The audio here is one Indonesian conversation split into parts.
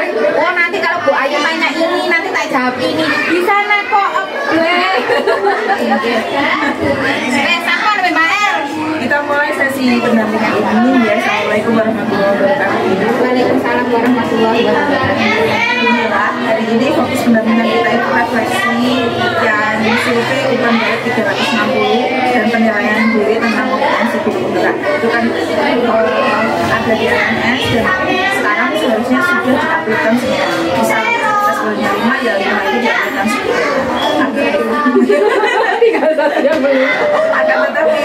Oh nanti kalau Bu Ayu tanya ini nanti tak jawab ini di sana kok. Sama lebih Mbak. Kita mulai sesi pendampingan umum ya. Assalamualaikum warahmatullahi wabarakatuh. Waalaikumsalam warahmatullahi wabarakatuh. Inilah hari ini fokus pendampingan kita itu refleksi yang survei UPAN Barat 360 dan penilaian diri tentang kompetensi guru penggerak. Itu kan ada di LMS dan sekarang seharusnya sudah diaplikasikan semua. Misal hasilnya 5 ya 5 itu diaplikasikan semua. Tinggal satu yang belum. Akan tetapi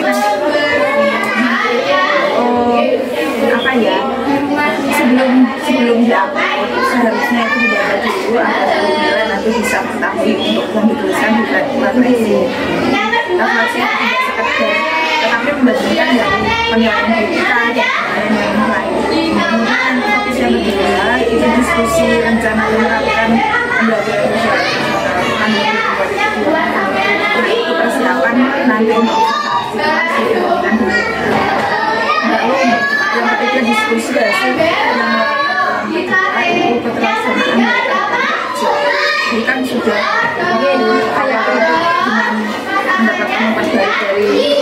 apa ya, sebelum diupload seharusnya itu dibaca dulu agar penilaian nanti bisa mengetahui untuk yang dituliskan di refleksi. Refleksi itu tidak sekedar tetapi membandingkan dari penilaian diri kita dan yang lain. Kemudian fokus yang kedua itu diskusi rencana menerapkan pembelajaran sosial pandemi 2020. Itu persiapan nanti untuk pendidikan dulu. Lalu yang ketiga diskusi hasil itu keterlaksanaan jadi kan sudah kayak dengan mendapatkan umpan balik dari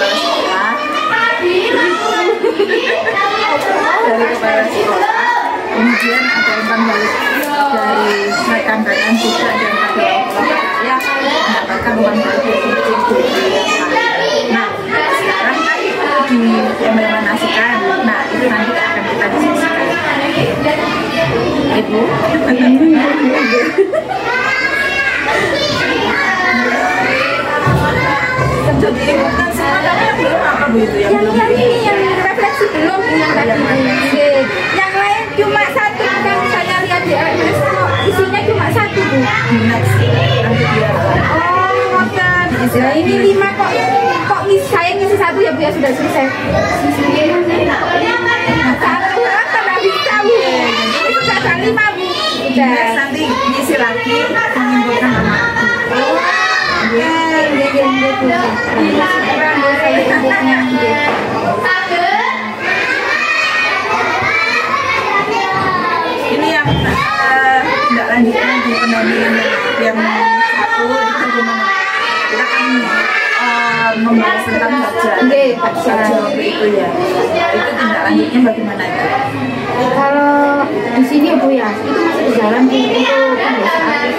kepala sekolah kemudian ada umpan balik dari rekan-rekan juga dan ada ya mendapatkan umpan balik dari guru yang lain. Nah sekarang kan diimplementasikan, nah itu nanti akan kita diskusikan. Ibu jadi bukan semua tapi belum apa Bu itu yang refleksi belum yang tadi yang lain cuma satu kan saya lihat di LMS isinya cuma satu Bu. Next nanti dia nah ini 5 kok saya ngisi satu ya Bu ya sudah selesai. Satu apa nggak bisa Bu? Itu sudah 5 Bu. Next nanti ngisi lagi menyimpulkan nama. Ini yang tidak lanjutnya di pendampingan yang satu itu gimana? Kita kan membahas tentang baca waktu itu ya. Itu tindak lanjutnya bagaimana itu? Kalau di sini Bu ya, itu masih berjalan untuk pembiasaan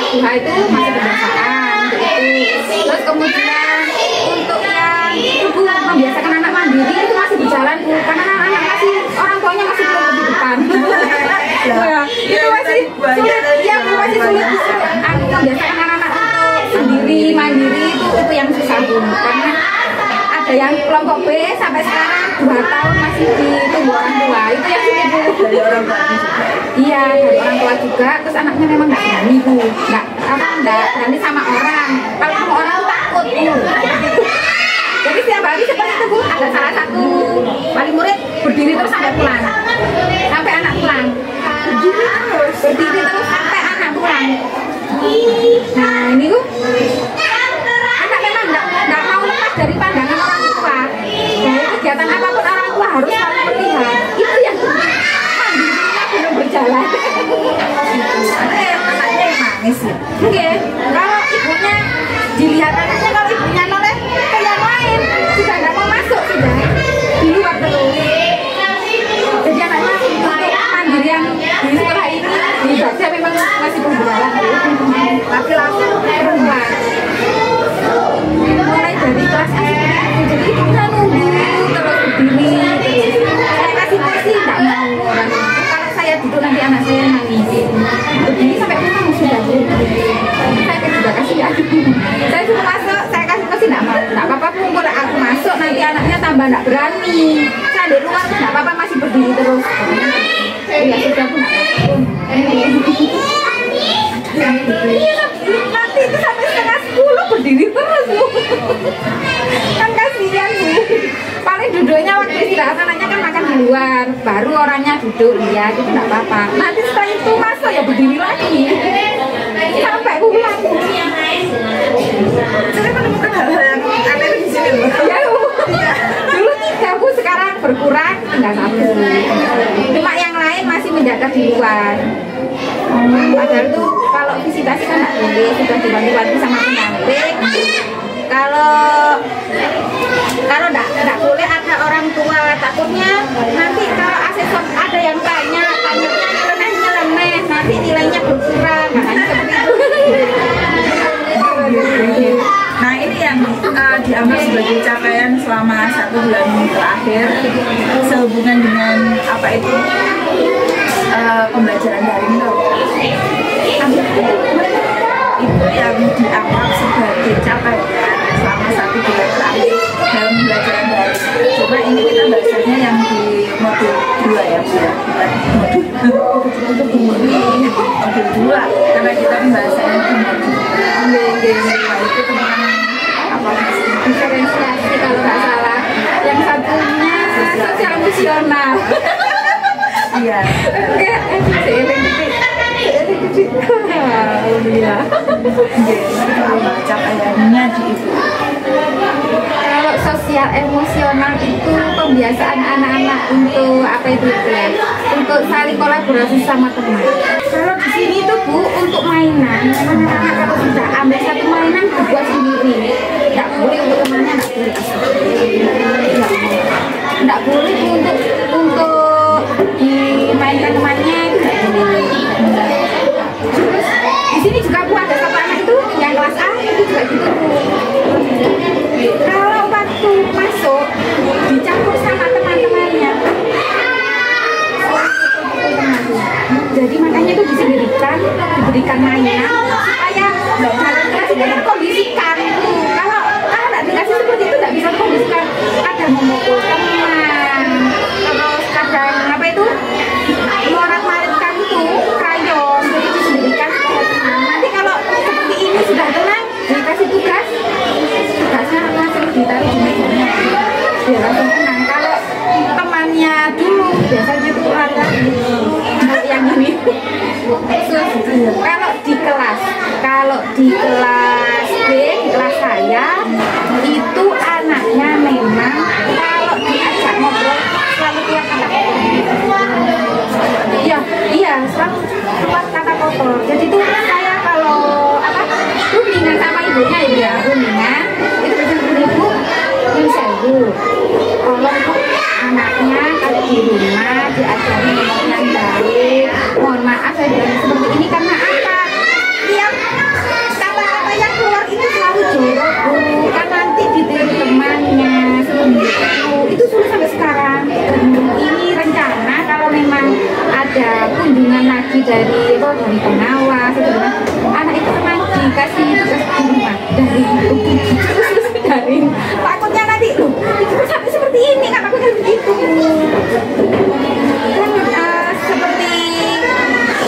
Tuhan itu masih kebiasaan terus kemudian untuk yang ibu membiasakan anak mandiri itu masih berjalan Bu karena anak masih orang tuanya masih belum di depan itu masih sulit ya Bu masih sulit membiasakan anak-anak untuk sendiri mandiri itu yang susah Bu karena ada yang kelompok B sampai sekarang 2 tahun masih ditunggu orang tua itu yang sulit Bu Dari orang tua juga. Iya dari orang tua juga terus anaknya memang nggak berani Bu nggak berani sama orang kalau sama orang tuh takut Bu jadi setiap hari seperti itu Bu ada salah satu wali murid berdiri terus sampai pulang sampai anak pulang berdiri terus sampai anak pulang nah ini Bu anak memang nggak mau lepas dari pandangan orang tua jadi kegiatan apapun orang tua harus selalu melihat itu yang mandirinya belum berjalan Anaknya yang nangis ya. Oke, kalau ibunya dilihat anaknya kalau ibunya noleh ke yang lain sudah nggak mau masuk sudah di luar terus. Jadi anaknya untuk mandirian di sekolah ini dibaca memang masih berjalan. Tapi langsung perempuan mulai dari kelas SD jadi ibunya nunggu terus berdiri saya kasih kursi nggak mau orang. Kalau saya duduk nanti anak saya nangis berdiri sampai pulang sudah saya juga kasih ya saya suruh masuk saya kasih kursi nggak mau nggak apa-apa Bu kalau aku masuk nanti anaknya tambah nggak berani saya di luar nggak apa-apa masih berdiri terus ya sudah Bu nggak nanti itu sampai setengah 10 berdiri terus Bu kan kasihan Bu paling duduknya waktu istirahat anaknya kan makan di luar baru orangnya duduk lihat itu nggak apa-apa nanti setelah itu masuk ya berdiri lagi sampai pulang Saya menemukan hal-hal yang aneh di sini loh. ya Bu dulu 3 Bu sekarang berkurang tinggal 1 cuma yang lain masih menjaga di luar. Padahal tuh kalau visitasi kan nggak boleh, sudah dibantu-bantu sama pendamping. Kalau nggak boleh ada orang tua, takutnya nanti kalau asesor ada yang tanya nyeleneh, nanti nilainya berkurang, makanya seperti itu. Nah ini yang dianggap sebagai capaian selama 1 bulan terakhir sehubungan dengan apa itu pembelajaran daring itu yang dianggap sebagai capaian selama 1 bulan terakhir dalam pembelajaran daring. Cuma ini kita bahasanya yang di modul 2 ya Bu ya, modul 2 karena kita pembahasannya di modul 2 itu tentang apa diferensiasi kalau nggak salah. Yang satunya sosial emosional. iya Kayak alhamdulillah. itu apa capaiannya di itu. Kalau sosial emosional itu pembiasaan anak-anak untuk apa itu ya? Untuk saling kolaborasi sama teman. Kalau di sini tuh Bu untuk mainan, memang anak-anak kalau sudah ambil satu mainan dibuat sendiri. Nggak boleh untuk temannya, nggak boleh untuk dimainkan temannya itu nggak boleh. Terus di sini juga Bu ada satu anak itu yang kelas A itu juga gitu Bu. Kalau waktu masuk dicampur sama teman-temannya. Jadi makanya itu diberikan mainan supaya dalam kelas itu terkondisikan. Kalau nggak dikasih seperti itu nggak bisa terkondisikan. Kadang memukul teman, terus kadang apa itu morat-maritkan itu krayon, jadi diberikan supaya tenang. Nanti kalau seperti ini sudah tenang, dikasih tugasnya langsung ditaruh di mejanya biar langsung tenang. Kalau temannya dulu biasanya itu ada yang ini. Kalau di kelas B, di kelas saya itu anaknya memang kalau diajak ngobrol selalu keluar kata kotor. Iya, selalu keluar kata kotor. Jadi itu saya kalau apa rundingan sama ibunya ya, rundingan itu betul-betul ibu Ibu, tolong Bu anaknya kalau di rumah diajari ngomong yang baik. Mohon maaf saya bilang seperti ini karena apa? Tiap kata-kata yang keluar itu selalu jorok Bu, kan nanti ditiru temannya seperti itu sulit sampai sekarang. Ini rencana kalau memang ada kunjungan lagi dari pengawas, anak itu memang dikasih tugas di rumah dari takutnya nanti loh itu sampai seperti ini kan aku kan begitu kan seperti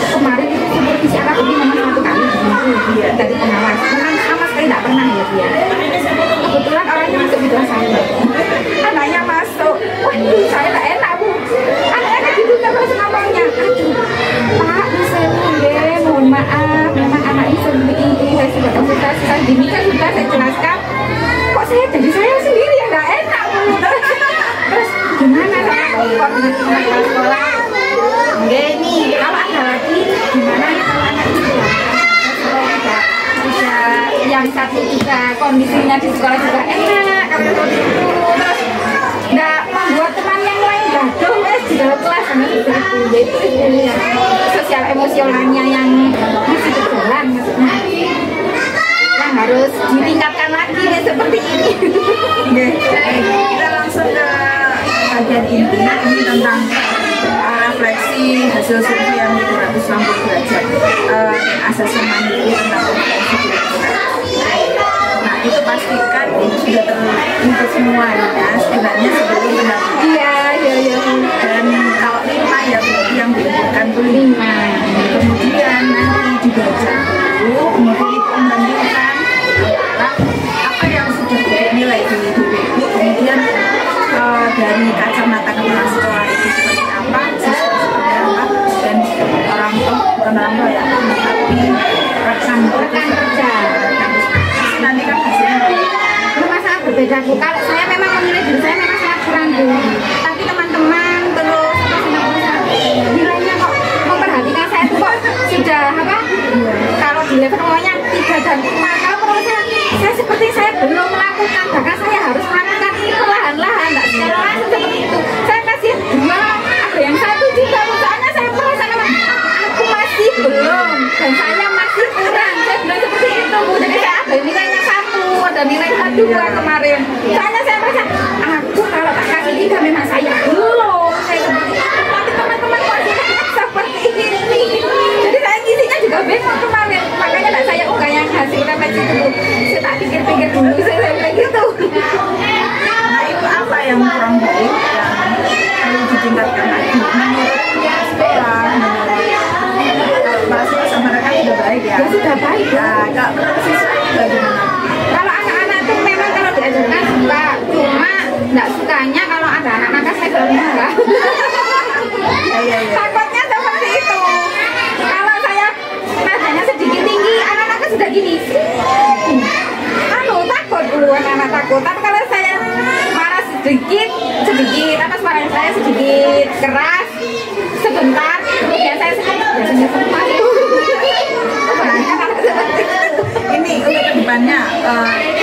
kemarin itu seperti si anak ini memang satu kali dari pengawas memang sama sekali tidak pernah ya dia kebetulan orangnya masuk di kelas saya anaknya masuk waduh saya tak enak Bu anaknya gitu terus ngomongnya aduh Pak saya mohon maaf memang anak ini seperti ini saya sudah konsultasi saya gini kan sudah saya jelaskan kok saya jadi saya sendiri ya nggak enak terus gimana saya koordinasi sama sekolah ini kalau ada lagi gimana ya kalau anak itu bisa yang satu juga kondisinya di sekolah juga enak kalau terus nggak membuat teman yang lain gaduh di dalam kelas karena seperti itu yaitu sosial emosionalnya yang masih berjalan maksudnya yang harus ditingkatkan lagi ya seperti ini. Kita langsung ke bagian inti ini tentang refleksi hasil survei yang 360 derajat asesmen mandiri tentang kompetensi demokrasi. Nah itu pastikan ini sudah terlihat semua ya sebenarnya sebelum pendapat. Iya. Dan kalau 5 ya berarti yang diinginkan itu 5. Kemudian nanti dibaca dulu, kemudian itu membandingkan apa yang sudah dinilai di DPU, kemudian dari kacamata kepala sekolah itu seperti apa, siswa seperti apa, dan orang tua bukan orang tua ya, tapi rekan kerja. Nanti kan hasilnya sangat berbeda Bu. Kalau saya memang menilai diri saya memang sangat kurang Bu. Tapi teman-teman terus nilainya kok dan kalau menurut saya seperti saya belum melakukan, bahkan saya harus melakukan ini perlahan-lahan, nggak secara langsung seperti itu. Saya kasih 2, ada yang 1 juga, soalnya saya merasa aku masih belum dan saya masih kurang. Saya bilang seperti itu, Bu. Jadi saya ada nilainya 1, ada nilai 2 kemarin. Soalnya saya merasa aku kalau tak kasih 3 memang saya belum. Saya seperti itu, tapi teman-teman kok seperti ini. Jadi saya ngisinya juga bingung kemarin, makanya tak saya unggah yang hasil refleksi dulu. Saya tak pikir-pikir dulu, saya bilang gitu. Nah itu apa yang kurang baik yang perlu ditingkatkan lagi menurut sekolah, menurut mahasiswa sama mereka sudah baik ya? Ya sudah baik ya. Nah kalau menurut siswa ini bagaimana? Kalau anak-anak itu memang kalau diajarkan suka, cuma nggak sukanya kalau ada anak nakal saya selalu marah. Takutnya seperti itu. Kalau saya nadanya sedikit tinggi, anak-anak sudah gini. Takut dulu anak-anak takut. Tapi kalau saya marah sedikit, apa suara saya sedikit keras, sebentar, kemudian saya biasanya sempat. Ini untuk kedepannya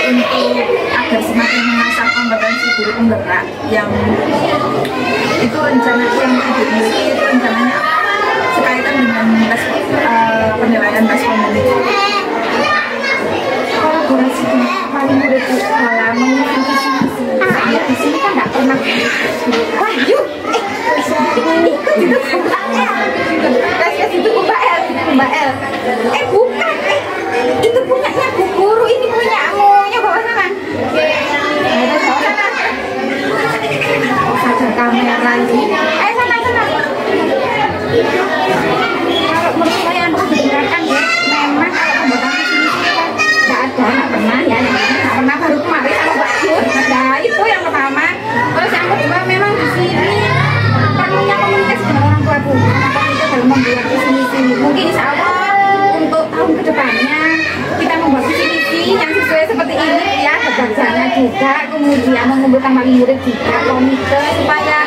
untuk agar semakin mengasah kompetensi guru penggerak yang itu rencana yang ibu miliki itu rencananya apa? Sekaitan dengan tes penilaian tes komunikasi. Kolaborasi paling murid dalam mengisi ya di sini kan nggak pernah. Wah yuk, ikut itu Mbak El, itu Mbak El. Bukan, itu punyanya Bu Guru, ini punyamu, ya bawa sana. Saja kamera ini. Sana. Kalau menurut saya yang perlu didengarkan ya, memang kalau pembuatan visi kan nggak pernah ya, nggak pernah baru kemarin sama Mbak Yur. Nah itu yang pertama. Terus yang kedua memang di sini perlunya komunikasi dengan orang tua Bu. Kenapa kita dalam membuat visi mungkin insya Allah untuk tahun kedepannya kita membuat visi yang sesuai seperti ini ya, kebacaannya juga, kemudian mengumpulkan wali murid juga, komite supaya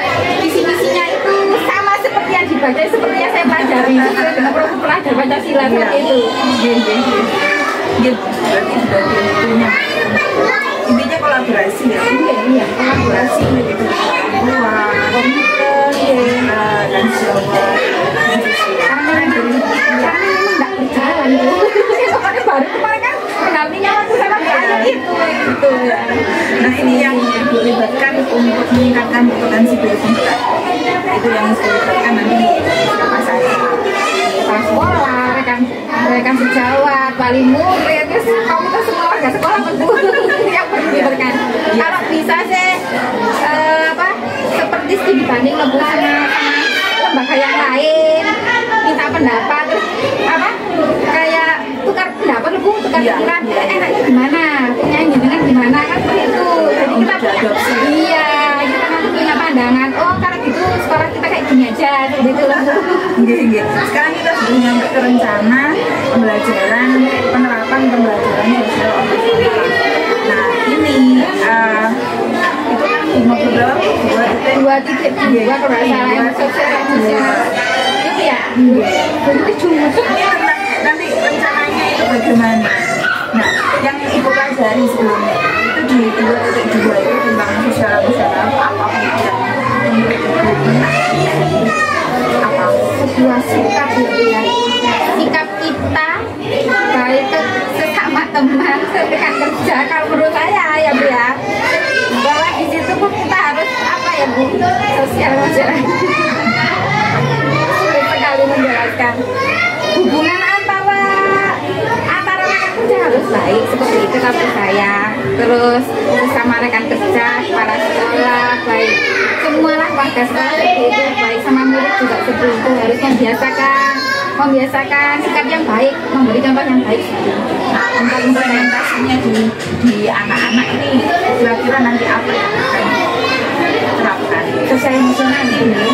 visi-visinya itu sama seperti yang dibaca, seperti yang saya pelajari sesuai dengan program pelajar Pancasila seperti itu. Berarti sudah intinya kolaborasi ya. Iya, kolaborasi itu luar komite dan Jawa karena memang nggak berjalan Bu. Pokoknya baru kemarin kan pendampingnya waktu sama Mbak Ayu itu gitu ya. Nah ini yang dilibatkan untuk meningkatkan potensi guru penggerak, itu yang dilibatkan nanti apa saja? Kepala sekolah, rekan sejawat, wali murid, terus komunitas semua warga sekolah betul yang dilibatkan. Kalau bisa sih seperti dibanding lembaga yang lain, minta pendapat, terus kayak tukar pendapat Bu, tukar pikiran, enaknya gimana, punya jenengan gimana kan seperti itu. Jadi kita punya, kita nanti punya pandangan. Oh kalau gitu sekolah kita kayak gini aja, seperti itu loh. Sekarang kita sudah nyampe ke rencana pembelajaran penerapan pembelajaran sosial operasional. Nah ini itu kan berapa? 2.2 kalau nggak salah sosial emosional itu ya. Jadi cuma nanti rencananya itu bagaimana? Nah yang ibu pelajari sebelumnya itu di 2.2 itu tentang sosial emosional apa yang menurut ibu apa sebuah sikap ya, sikap kita baik ke sesama teman, rekan kerja. Kalau menurut saya ya Bu ya, bahwa di situ pun kita harus apa ya Bu, sosial emosional. Sulit sekali menjelaskan hubungan antara rekan kerja harus baik seperti itu kalau saya. Terus sama rekan kerja, kepala sekolah, baik semua lah warga sekolah seperti itu, baik sama murid juga seperti itu, harus membiasakan sikap yang baik, memberi contoh yang baik. Nah, untuk implementasinya di anak-anak ini kira-kira nanti apa yang akan diterapkan? Sosial emosional ini.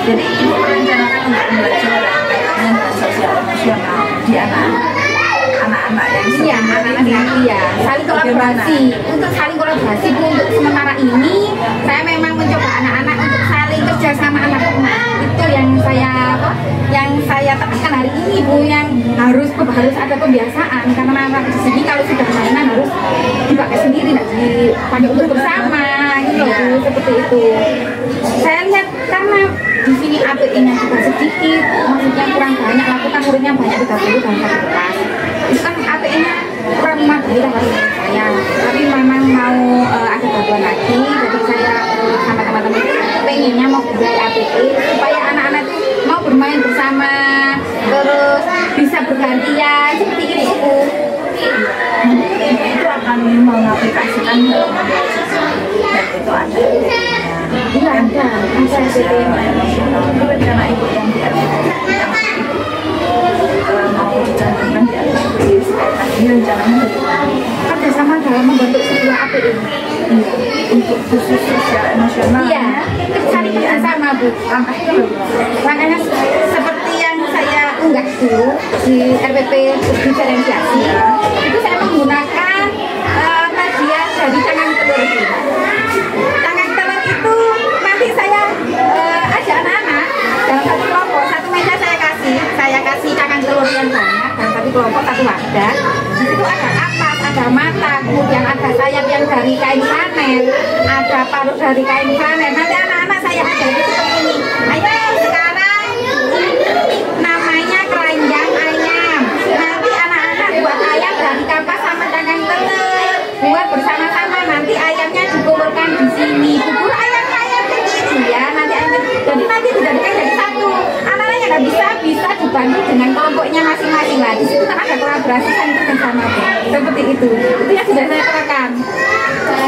Jadi ibu merencanakan untuk pembelajaran dengan sosial emosional di anak-anak yang anak-anak yang saling kolaborasi. Untuk saling kolaborasi Bu, untuk sementara ini saya memang mencoba anak-anak untuk saling bekerja sama anak teman. Itu yang saya tekankan hari ini Bu, yang harus ada pembiasaan, karena anak di sini kalau sudah mainan harus dipakai sendiri, nggak dipakai untuk bersama gitu loh Bu, seperti itu. Saya lihat karena di sini API-nya juga sedikit, maksudnya kurang banyak, lakukan muridnya banyak 30 dan 1 kelas. Itu kan API-nya kurang memadai lah kalau saya. Tapi memang mau ada bantuan lagi, jadi saya sama teman-teman pengennya mau buat API supaya anak-anak itu mau bermain bersama, terus bisa bergantian seperti itu Bu. Itu akan mengaplikasikan dalam model dan itu ada. Iya ada Sosial emosional itu rencana ibu yang di mau dicantumkan di API ini rencananya ada sama dalam membentuk sebuah API untuk khusus sosial emosional. Iya, cari kerjasama Bu. Langkahnya seperti yang saya unggah dulu di RPP diferensiasi. Itu saya menggunakan media dari cangkang telur. Cangkang telur itu nanti saya ajak anak-anak dalam satu kelompok, satu meja saya kasih cangkang telur yang banyak dalam satu kelompok, satu wadah. Di situ ada ampas, ada mata, kemudian ada sayap yang dari kain flanel, ada paruh dari kain flanel. Nanti anak-anak saya ajari seperti ini. Ayo sekarang namanya keranjang ayam. Nanti anak-anak buat ayam dari kapas sama cangkang telur. Buat bersama-sama, nanti ayamnya dikumpulkan di sini. Bubur ayam kecil ya. Jadi nanti dijadikan jadi satu. Anak-anaknya nggak bisa dibantu dengan kelompoknya masing-masing lah. Di situ kan ada kolaborasi saling bersama seperti itu. Itu yang sudah saya terapkan.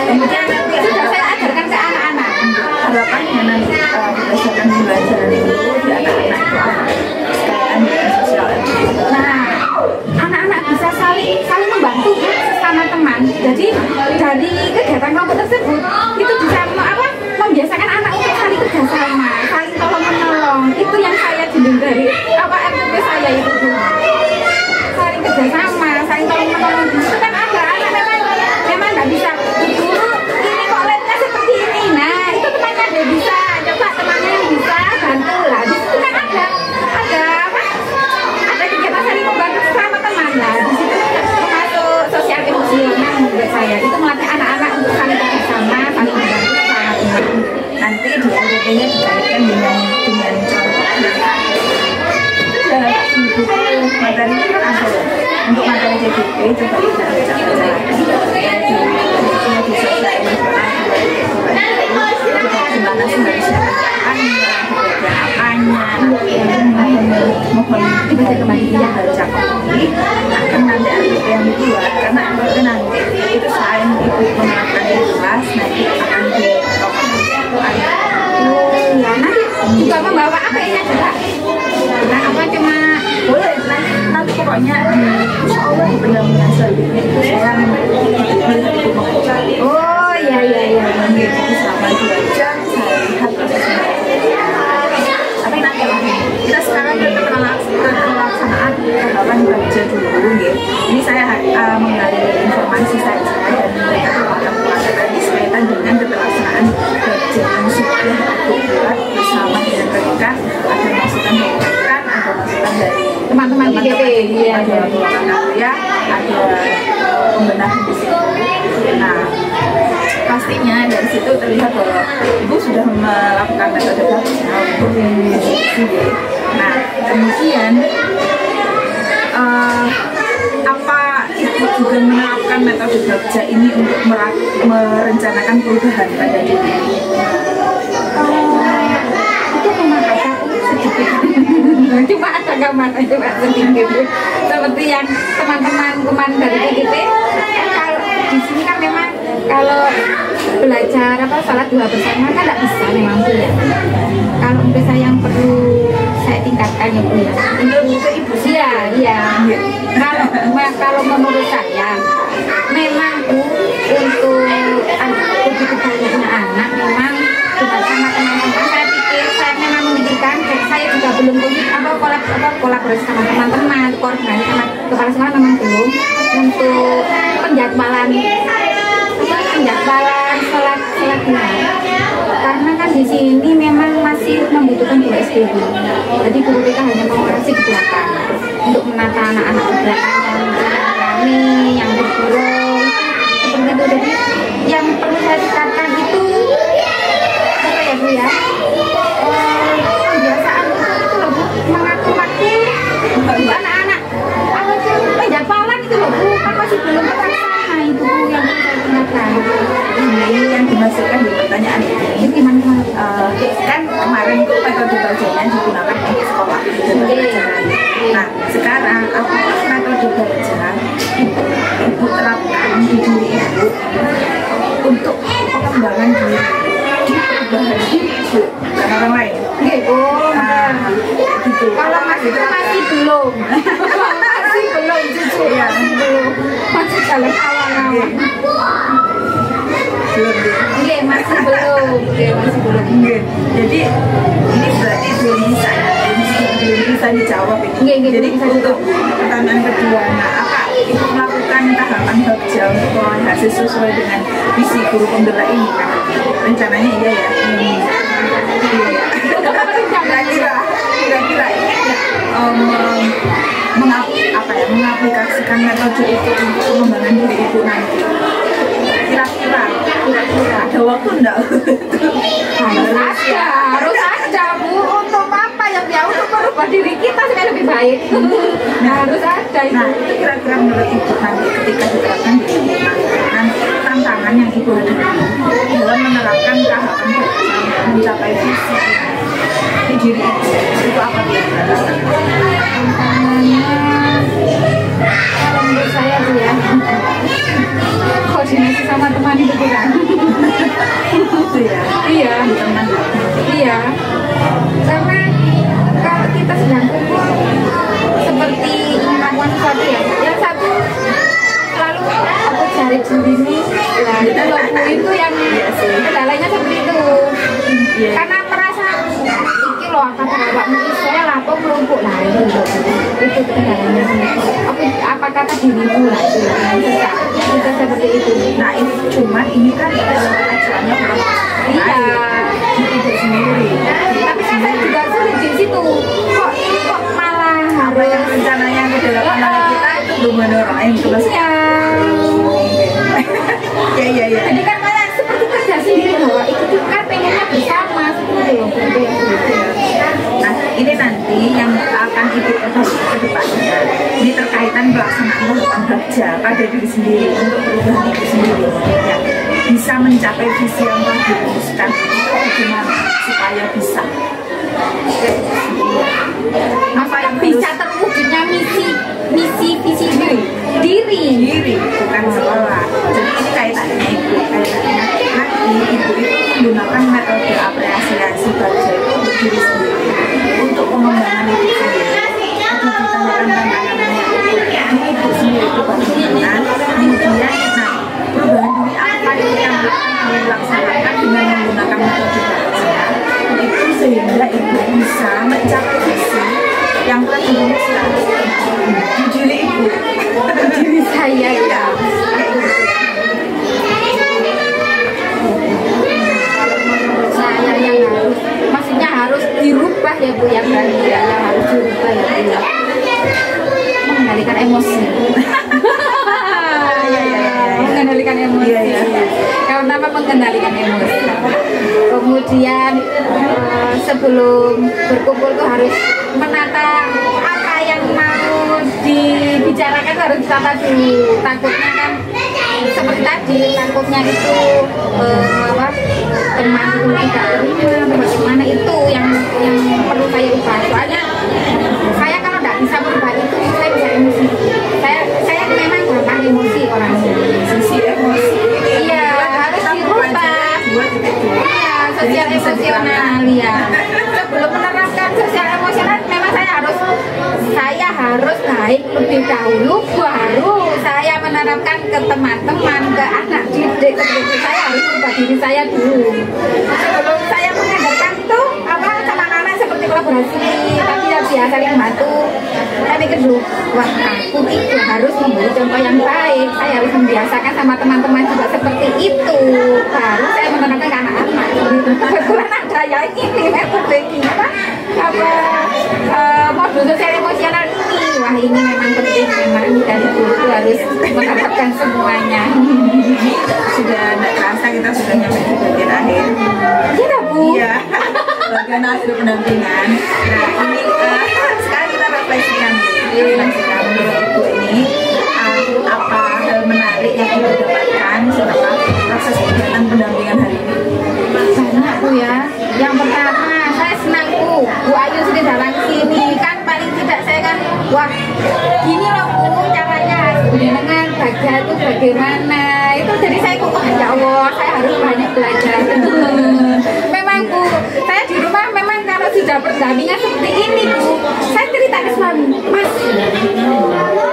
Kemudian sudah saya ajarkan ke anak-anak. Harapannya nanti berdasarkan pembelajaran itu di anak-anak itu apa? Sekalian dengan sosial emosional. Nah, anak-anak bisa saling membantu sesama teman. Jadi dari kegiatan kelompok tersebut itu bisa membiasakan anak untuk saling kerjasama, saling tolong menolong. Itu yang saya jeneng dari RPP saya itu Bu. Saling kerjasama, saling tolong menolong. Itu kan ada anak memang nggak bisa. Guru ini kok lemnya seperti ini. Nah itu temannya dia bisa. Coba temannya yang bisa bantu lah. Di situ kan ada kegiatan saling membantu sama teman lah. Di situ termasuk sosial emosional menurut saya. Itu melatih anak-anak untuk saling kerjasama, saling membantu. Nanti di LPP-nya dikaitkan dengan contoh materi itu kan ada untuk materi CDP coba kita baca di sosial emosional gimana sih harusnya apanya mohon dibaca kembali dia baca kembali akan nanti LPP yang dibuat karena LPP nanti itu selain ibu menerapkan di kelas nanti akan nanti juga membawa API-nya juga. Nah, apa cuma boleh nanti pokoknya insya Allah benar-benar selanjutnya itu saya melihat ibu mengajar. Oh iya Jadi selama 2 jam saya lihat prosesnya. Tapi nanti lah kita sekarang pelaksanaan kegiatan kerja dulu gitu. Ini saya mengalih informasi saja dan mereka pelaksanaan berkaitan dengan pelaksanaan kerja yang sudah dibuat bersama dengan mereka. Ada masukan dari rekan, ada masukan dari teman-teman di DP, ada pembenahan di situ. Nah, pastinya dari situ terlihat bahwa ibu sudah melakukan metode belajar untuk instruksi. Nah, kemudian apa ibu juga menerapkan metode belajar ini untuk merencanakan perubahan pada diri? itu memang ada sedikit. Cuma ada gambaran cuma sedikit. Seperti yang teman-teman dari DP, kalau di sini kan memang kalau belajar salat 2 bersama kan tidak bisa memang Bu ya. Kalau menurut saya yang perlu saya tingkatkan ya Bu ya. Untuk ibu sih iya. Kalau menurut saya memang Bu untuk begitu banyaknya anak memang juga sama teman-teman saya pikir saya memang memikirkan saya juga belum kolaborasi sama teman-teman, koordinasi sama kepala sekolah memang belum untuk penjadwalan sholat duha karena kan di sini memang masih SD dulu. Jadi guru TK hanya mengoperasi di belakang untuk menata anak-anak di belakang yang rame, yang bergurau seperti itu. Jadi yang perlu saya tingkatkan itu apa ya Bu ya, kebiasaan itu loh Bu, mengatur-atur anak-anak penjapalan itu loh Bu, kan masih belum terlaksana itu Bu yang perlu saya tingkatkan. Ini yang dimasukkan di pertanyaan ini Gimana? kan kemarin itu metode belajarnya digunakan untuk sekolah nah sekarang apakah metode belajar ibu terapkan di diri ibu untuk pengembangan diri di perubahan diri ibu dan orang lain Gitu. Kalau masih belum jujur ya, masih dalam awal-awal. Belum masih belum. Jadi ini berarti belum bisa dijawab ini. Jadi untuk pertanyaan kedua, nah apa ibu melakukan tahapan bagja untuk pengolahan hasil sesuai dengan visi guru penggerak ini kan? Rencananya iya ya. Kira-kira mengaplikasikan metode itu untuk pengembangan diri ibu nanti. Kira-kira ada waktu enggak? harus ada Bu, untuk apa ya untuk merubah diri kita supaya lebih baik. Harus ada itu. Nah itu kira-kira menurut ibu nanti ketika diterapkan di ibu nanti tantangan yang ibu hadapi dalam menerapkan tahapan untuk mencapai visi di diri itu apa kira-kira? Tantangannya kalau menurut saya tuh ya, koordinasi sama teman itu kurang. Itu ya? Iya, teman. iya. Karena kalau kita sedang kumpul seperti melakukan sesuatu ya, yang satu selalu aku cari sendiri, nah itu loh Bu, itu yang kendalanya seperti itu. Karena merasa iki loh apa bapak misalnya lah kok melumpuk lah itu kendalanya. Apa kata dirimu lah itu seperti itu. Nah ini cuman ini kan acaranya itu sendiri. Tapi kan saya juga sulit di situ. Kok ini kok malah apa yang rencananya ke dalam kita itu belum mendorong itu ya. Ya. Jadi kan kayak seperti kerja sendiri bahwa itu kan pengennya bersama seperti loh. Nah ini nanti yang akan ibu perbaiki ke depannya ini terkaitan pelaksanaan tahapan bagja pada diri sendiri untuk perubahan ibu sendiri ya bisa mencapai visi yang telah dirumuskan bagaimana supaya bisa apa yang bisa terwujudnya misi visi diri bukan sekolah. Jadi ini kaitannya ibu nanti ibu itu menggunakan metode apresiasi bagja itu untuk diri sendiri untuk pengembangan ibu sendiri atau ditanyakan tantangannya ibu sendiri itu bagaimana kemudian nah perubahan diri apa yang dilaksanakan dengan menggunakan metode bagja itu sehingga ibu bisa mencapai visi yang telah dirumuskan di diri ibu diri saya ya. Saya yang harus maksudnya harus dirubah ya Bu ya, berarti ya yang harus dirubah ya Bu ya, mengendalikan emosi. Mengendalikan emosi. Karena apa mengendalikan emosi? Kemudian sebelum berkumpul tuh harus menata apa yang mau dibicarakan, harus ditata dulu. Takutnya kan seperti tadi, takutnya itu teman itu tidak terima, bagaimana itu yang perlu saya ubah. Soalnya saya kalau tidak bisa merubah itu saya bisa emosi. Saya memang gampang emosi orangnya. Sisi emosi. Iya, harus dirubah. Iya, sosial emosional ya. Sebelum menerapkan sosial emosional memang saya harus baik lebih dahulu, baru saya menerapkan ke teman-teman, ke anak didik. Seperti itu saya harus ubah diri saya dulu. Sebelum saya mengadakan itu apa sama anak-anak seperti kolaborasi, tapi ya biasa saling membantu. Saya pikir dulu, wah aku itu harus memberi contoh yang baik. Saya harus membiasakan sama teman-teman juga seperti itu. Baru saya menerapkan ke anak-anak. Kebetulan ada ya ini metode kita apa modul sosial emosional ini. Wah, ini memang penting, memang dari guru itu harus mendapatkan semuanya. Sudah tidak terasa kita sudah nyampe di bagian akhir. Iya Bu. Iya. Bagian akhir pendampingan. Nah ini sekarang kita refleksikan menurut Ibu ini apa hal menarik yang Ibu dapatkan setelah proses kegiatan pendampingan hari ini? Banyak Bu ya. Yang pertama, saya senang Bu Ayu sudah jalan sini kan, paling tidak saya kan, wah gini loh Bu caranya dengan bahagia itu bagaimana itu, jadi saya kok ya Allah saya harus banyak belajar. Memang Bu, saya di rumah memang kalau sudah berdampingan seperti ini Bu, saya cerita ke suami, Mas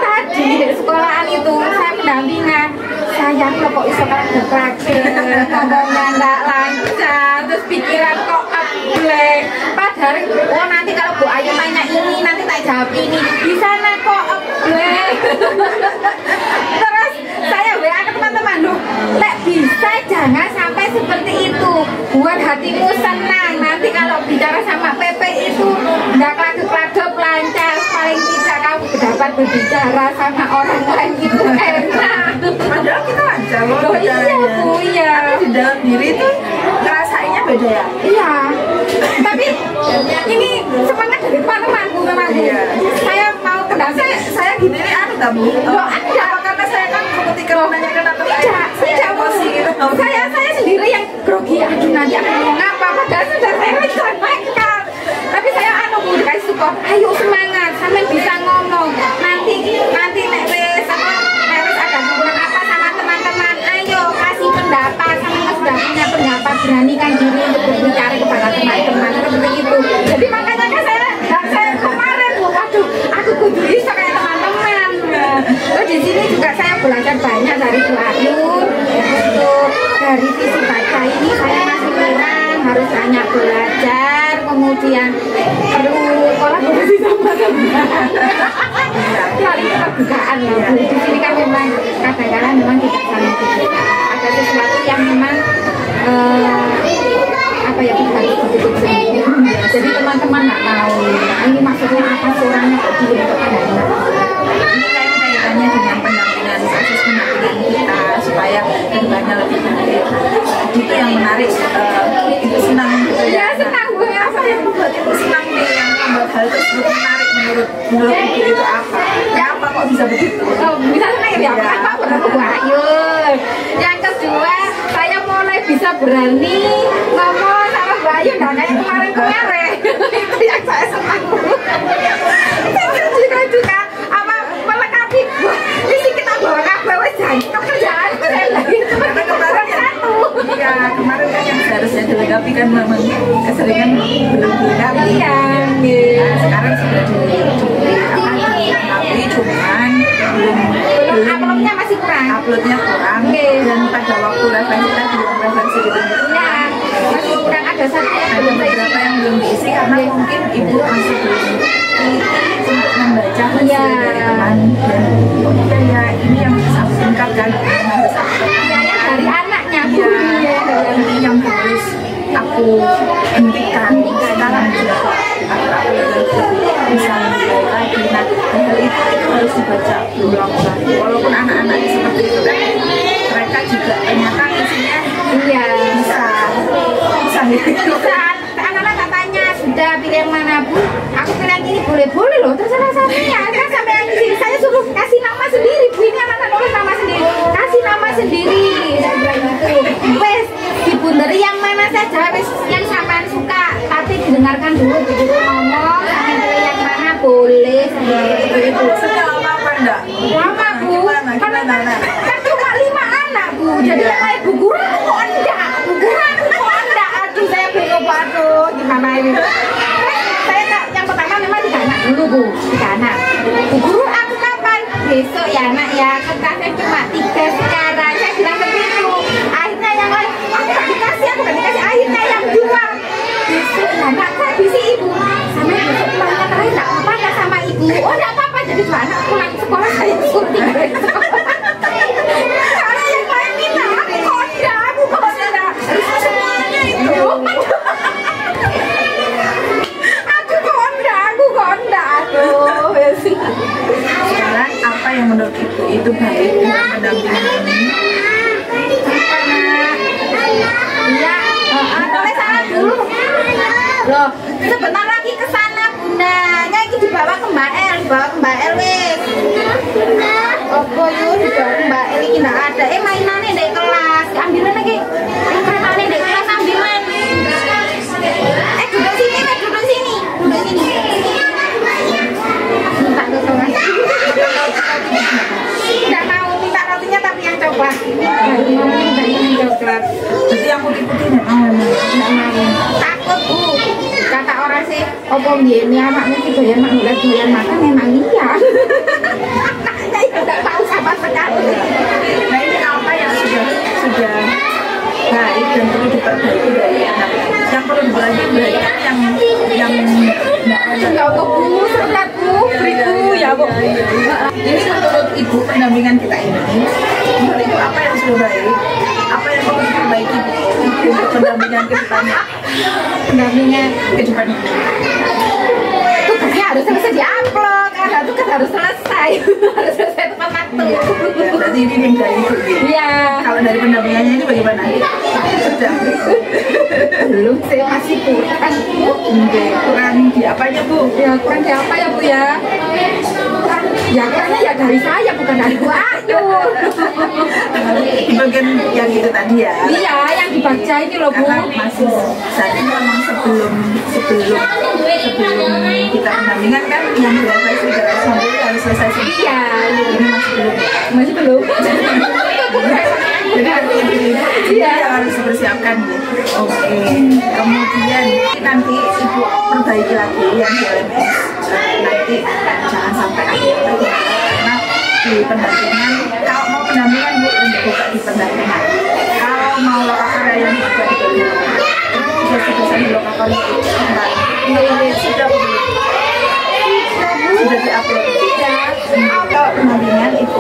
tadi dari sekolahan itu saya pendampingan, saya kok iso praktek ngomongnya nggak lancar, terus pikiran kok ablek, padahal oh nanti kalau Bu Ayu tanya ini nanti tak jawab ini, di sana kok ablek. Terus saya WA ke teman-teman, loh lek bisa jangan sampai seperti itu, buat hatimu senang, nanti kalau bicara sama PP itu nggak klagep-klagep, lancar, paling tidak kamu dapat berbicara sama orang lain itu enak. Padahal kita lancar loh Iya Bu, iya. Tapi di dalam diri itu ngerasainnya beda ya? Iya. Tapi ini semangat dari teman-temanku memang Bu. Iya. Saya mau kendamping. Saya gini nih Bu. Loh, ada. Apa karena saya kan ketika menanyakan atau Tidak Bu. emosi gitu. Saya sendiri yang grogi. Aduh nanti akan ngomong apa? Padahal sudah saya rencanakan. Tapi saya Bu dikasih support. Ayo semangat, sampai bisa ngomong. Nanti nek wis ada hubungan apa sama teman-teman, ayo kasih pendapat, sama sudah punya pendapat, beranikan diri untuk berbicara kepada teman-teman seperti itu. Jadi makanya kan saya kemarin waduh aku kudu bisa kayak teman-teman. Terus di sini juga saya belajar banyak dari Bu Ayu. Untuk dari sisi baca ini saya masih kurang, harus banyak belajar, kemudian perlu kolaborasi sama teman. Kali kebukaan ya Bu. Di sini kan memang kadang-kadang memang tidak saling terbuka. Ada sesuatu yang memang apa ya kita harus ditutup sendiri. Jadi teman-teman nggak tahu ini maksudnya apa, orangnya kok diem kok enggak. Ini kaitannya dengan pendampingan, proses pendampingan kita supaya kedepannya lebih baik. Itu yang menarik. Itu senang gitu Ya ya. senang Bu ya. Apa yang membuat Ibu senang nih, yang membuat hal tersebut menarik menurut Ibu itu apa? Kenapa kok bisa begitu? Oh, misalnya ya apa Bu Ayu. Yang kedua, saya mulai bisa berani ngomong sama Bu Ayu, dan kayak kemarin-kemarin. Itu yang saya senang Bu. Saya juga apa melengkapi Bu. Ini kita bawa kabel wes jantung kerjaan saya lagi. Karena kemarin kemarin kan yang seharusnya dilengkapi kan memang keseringan belum dilengkapi. Iya. Nah, sekarang sudah dilengkapi, cuman belum Uploadnya masih kurang. uploadnya kurang. Dan pada waktu referensi gitu Ya, masih kurang ada satu. ada beberapa yang belum diisi karena mungkin Ibu masih belum untuk membaca hasil dari teman, dan ya ini yang harus aku tingkatkan, harus aku Dari anaknya Bu. ini yang harus aku hentikan sekarang juga agar aku bisa lebih baik lagi. Nah, hal itu harus dibaca berulang-ulang. Walaupun anak-anaknya seperti itu kan, mereka juga ternyata isinya Iya. bisa Saat anak-anak katanya sudah pilih yang mana Bu, aku pilih yang ini, boleh loh, terserah saya. Kan sampai yang di sini saya suruh kasih nama sendiri Bu, ini anak-anak nulis nama sendiri, kasih nama sendiri. Saya bilang gitu. Wes dibunderi yang mana saja, wes yang sampean suka, tapi didengarkan dulu begitu ngomong, sampai pilih yang mana boleh. itu sudah lama apa enggak? Lama Bu, Gimana? kan cuma 5 anak Bu, jadi yang lain Bu Guru kok enggak, aduh saya bingung aduh gimana ini. Saya yang pertama memang 3 anak dulu Bu, 3 anak. Bu Guru aku kapan? Besok ya nak ya, kertasnya cuma 3 sekarang, saya bilang begitu. Akhirnya yang lain, aku gak dikasih, akhirnya yang 2. Besok ya nak, saya bisi Ibu, sama besok pulangnya terakhir gak apa-apa gak sama Ibu? Oh gak apa-apa, jadi 2 anak pulang sekolah saya suruh tinggal di sekolah. Karena yang lain minta, aku konda, semuanya itu. Aku dibawa ke Mbak El wis. Apa yuk dibawa ke Mbak El iki ndak ada. Mainannya di kelas. Ambilan lagi. Mainannya di kelas ambilan. Duduk sini, duduk sini. Duduk sini. Minta ke kelas. Nggak mau minta rotinya tapi yang coklat. Mau minta yang coklat. Jadi yang putih-putih nggak mau. Takut Bu. Kata orang sih, opo mbiyene anakmu iki doyan makan memang iya. Anaknya ya enggak tahu sama sekali. Nah ini apa yang sudah baik dan perlu diperbaiki dari anak? Yang perlu diperbaiki yang nggak ada. Ya Allah Bu, sehat Bu, beriku ya Bu. Ini menurut Ibu pendampingan kita ini, menurut Ibu apa yang sudah baik? Apa yang perlu diperbaiki untuk pendampingan ke depannya? Pendampingan Ke depannya. tugasnya harus selesai diupload, karena tugas harus selesai. Harus selesai tepat waktu. Berarti ini yang dari Ibu. Iya. Kalau dari pendampingannya ini bagaimana? Sudah. Belum sih, masih kurang. Kurang di apanya Bu? Ya kurang di apa ya Bu ya? Ya kurangnya ya dari saya bukan dari Bu Ayu. Di bagian yang itu tadi ya. Iya, yang dibaca ini loh Bu. Karena masih saat ini memang sebelum kita pendampingan kan yang selesai harus selesai sendiri. Iya, Ini masih belum. masih belum. Jadi Iya. harus dipersiapkan ya. Oke. Kemudian nanti Ibu perbaiki lagi yang di LMS. Nanti jangan sampai akhirnya karena di pendampingan. Kalau mau pendampingan Bu, buka di pendampingan. Kalau mau lokakarya yang juga di tugas-tugasan di lokakarya sudah diupload. Kalau pendampingan itu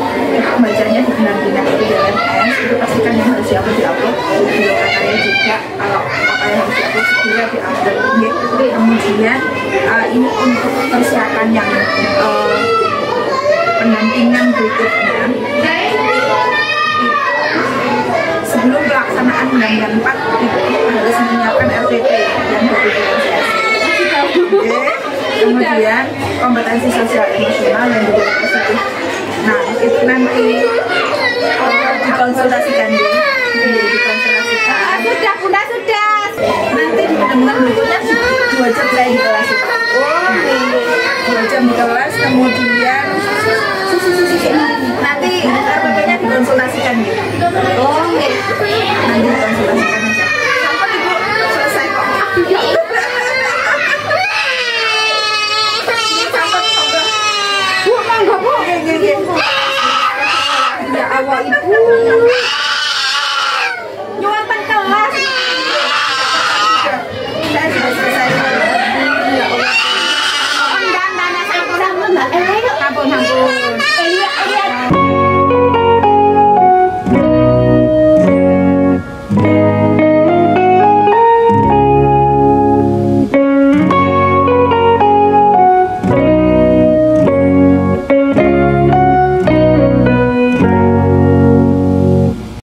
bacanya di pendampingan itu di LMS itu pastikan yang harus diupload di lokakarya juga. Kalau apa yang harus diupload segera diupload. Kemudian ini untuk persiapan yang pendampingan berikutnya. Sebelum pelaksanaan Undang-Undang 4 itu harus menyiapkan RTP yang berproses. Kemudian kompetensi sosial emosional yang juga positif. Nah itu nanti dikonsultasikan dikonsultasikan. Sudah Bunda sudah. Nanti di pendampingan berikutnya 2 jam saya di kelas itu. 2 jam di kelas, kemudian nanti RTP-nya dikonsultasikan gitu. Oh,